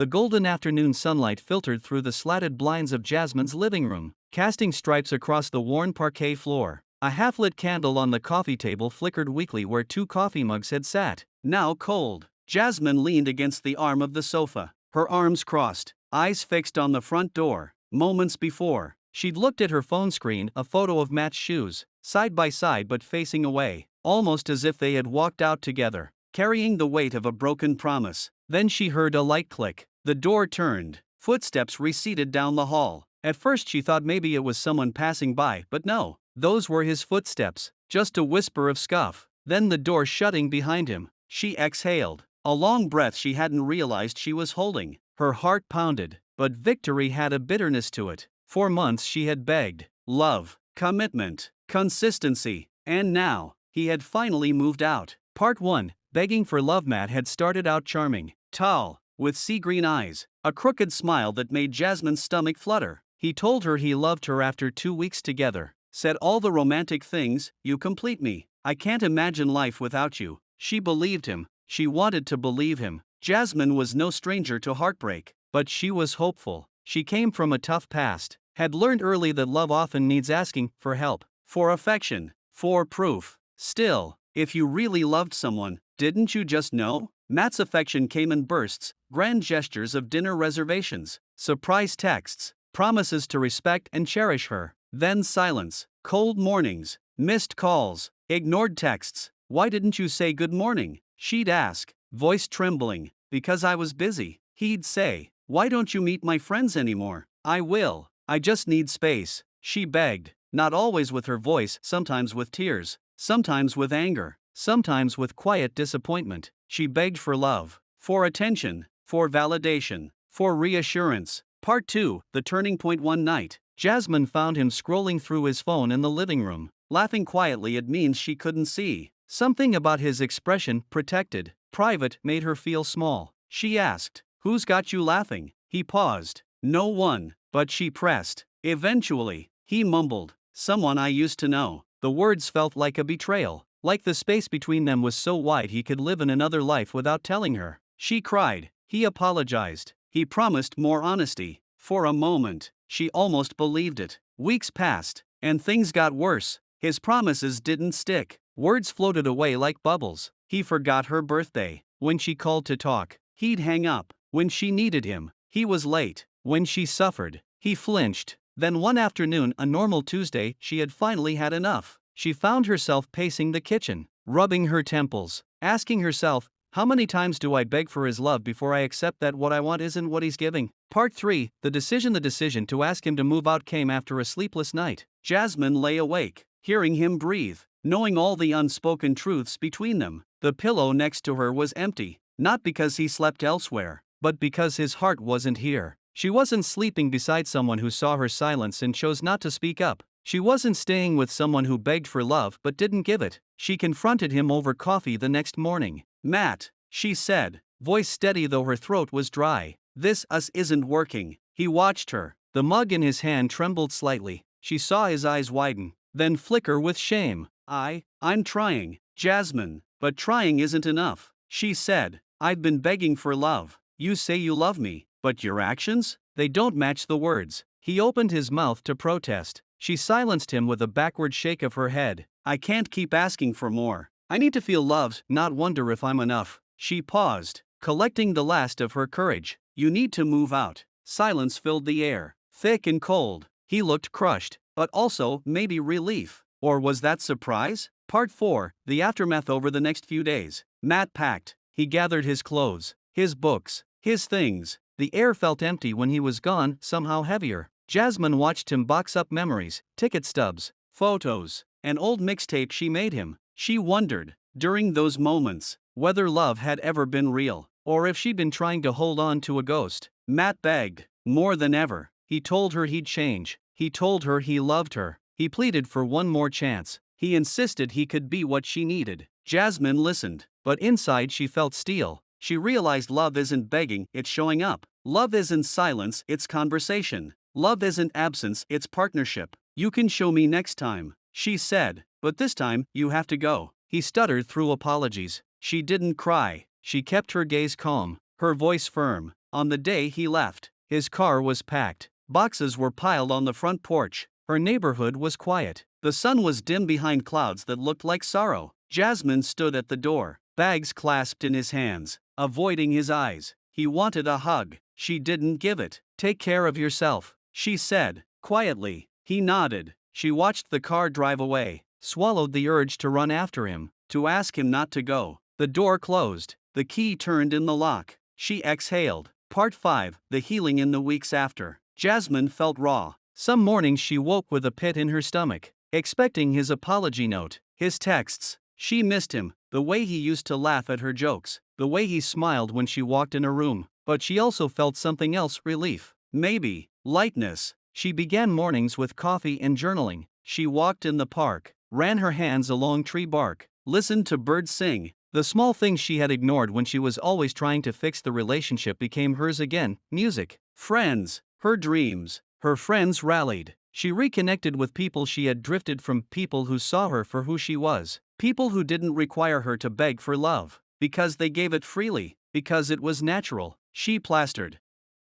The golden afternoon sunlight filtered through the slatted blinds of Jasmine's living room, casting stripes across the worn parquet floor. A half-lit candle on the coffee table flickered weakly where 2 coffee mugs had sat, now cold. Jasmine leaned against the arm of the sofa, her arms crossed, eyes fixed on the front door. Moments before, she'd looked at her phone screen, a photo of Matt's shoes, side by side but facing away, almost as if they had walked out together, carrying the weight of a broken promise. Then she heard a light click. The door turned. Footsteps receded down the hall. At first she thought maybe it was someone passing by, but no, those were his footsteps, just a whisper of scuff. Then the door shutting behind him. She exhaled, a long breath she hadn't realized she was holding. Her heart pounded, but victory had a bitterness to it. For months she had begged love, commitment, consistency, and now he had finally moved out. Part 1. Begging for love. Matt had started out charming, tall, with sea-green eyes, a crooked smile that made Jasmine's stomach flutter. He told her he loved her after 2 weeks together, said all the romantic things, "You complete me. I can't imagine life without you." She believed him. She wanted to believe him. Jasmine was no stranger to heartbreak, but she was hopeful. She came from a tough past, had learned early that love often needs asking for help, for affection, for proof. Still, if you really loved someone, didn't you just know? Matt's affection came in bursts, grand gestures of dinner reservations, surprise texts, promises to respect and cherish her. Then silence, cold mornings, missed calls, ignored texts. "Why didn't you say good morning?" she'd ask, voice trembling. "Because I was busy." He'd say, "Why don't you meet my friends anymore?" "I will. I just need space," she begged, not always with her voice, sometimes with tears, sometimes with anger, sometimes with quiet disappointment. She begged for love, for attention, for validation, for reassurance. Part 2. The turning point. One night, Jasmine found him scrolling through his phone in the living room, laughing quietly at memes she couldn't see. Something about his expression, protected, private, made her feel small. She asked, "Who's got you laughing?" He paused. "No one," but she pressed. "Eventually," he mumbled, "someone I used to know." The words felt like a betrayal, like the space between them was so wide he could live in another life without telling her. She cried. He apologized. He promised more honesty. For a moment, she almost believed it. Weeks passed, and things got worse. His promises didn't stick. Words floated away like bubbles. He forgot her birthday. When she called to talk, he'd hang up. When she needed him, he was late. When she suffered, he flinched. Then one afternoon, a normal Tuesday, she had finally had enough. She found herself pacing the kitchen, rubbing her temples, asking herself, how many times do I beg for his love before I accept that what I want isn't what he's giving? Part 3. The decision to ask him to move out came after a sleepless night. Jasmine lay awake, hearing him breathe, knowing all the unspoken truths between them. The pillow next to her was empty, not because he slept elsewhere, but because his heart wasn't here. She wasn't sleeping beside someone who saw her silence and chose not to speak up. She wasn't staying with someone who begged for love but didn't give it. She confronted him over coffee the next morning. "Matt," she said, voice steady though her throat was dry, "this isn't working." He watched her. The mug in his hand trembled slightly. She saw his eyes widen, then flicker with shame. I'm trying, Jasmine, but trying isn't enough," she said. "I've been begging for love. You say you love me, but your actions? They don't match the words." He opened his mouth to protest. She silenced him with a backward shake of her head. "I can't keep asking for more. I need to feel loved, not wonder if I'm enough." She paused, collecting the last of her courage. "You need to move out." Silence filled the air, thick and cold. He looked crushed, but also maybe relief. Or was that surprise? Part 4. The aftermath. Over the next few days, Matt packed. He gathered his clothes, his books, his things. The air felt empty when he was gone, somehow heavier. Jasmine watched him box up memories, ticket stubs, photos, and old mixtape she made him. She wondered, during those moments, whether love had ever been real, or if she'd been trying to hold on to a ghost. Matt begged, more than ever. He told her he'd change. He told her he loved her. He pleaded for one more chance. He insisted he could be what she needed. Jasmine listened, but inside she felt steel. She realized love isn't begging, it's showing up. Love isn't silence, it's conversation. Love isn't absence, it's partnership. "You can show me next time," she said, "but this time, you have to go." He stuttered through apologies. She didn't cry. She kept her gaze calm, her voice firm. On the day he left, his car was packed. Boxes were piled on the front porch. Her neighborhood was quiet. The sun was dim behind clouds that looked like sorrow. Jasmine stood at the door, bags clasped in his hands, avoiding his eyes. He wanted a hug. She didn't give it. "Take care of yourself," she said, quietly. He nodded. She watched the car drive away, swallowed the urge to run after him, to ask him not to go. The door closed. The key turned in the lock. She exhaled. Part 5. The healing in the weeks after. Jasmine felt raw. Some mornings she woke with a pit in her stomach, expecting his apology note, his texts. She missed him, the way he used to laugh at her jokes, the way he smiled when she walked in a room. But she also felt something else: relief. Maybe lightness. She began mornings with coffee and journaling. She walked in the park, ran her hands along tree bark, listened to birds sing. The small things she had ignored when she was always trying to fix the relationship became hers again: music, friends, her dreams. Her friends rallied. She reconnected with people she had drifted from, people who saw her for who she was, people who didn't require her to beg for love, because they gave it freely, because it was natural. She plastered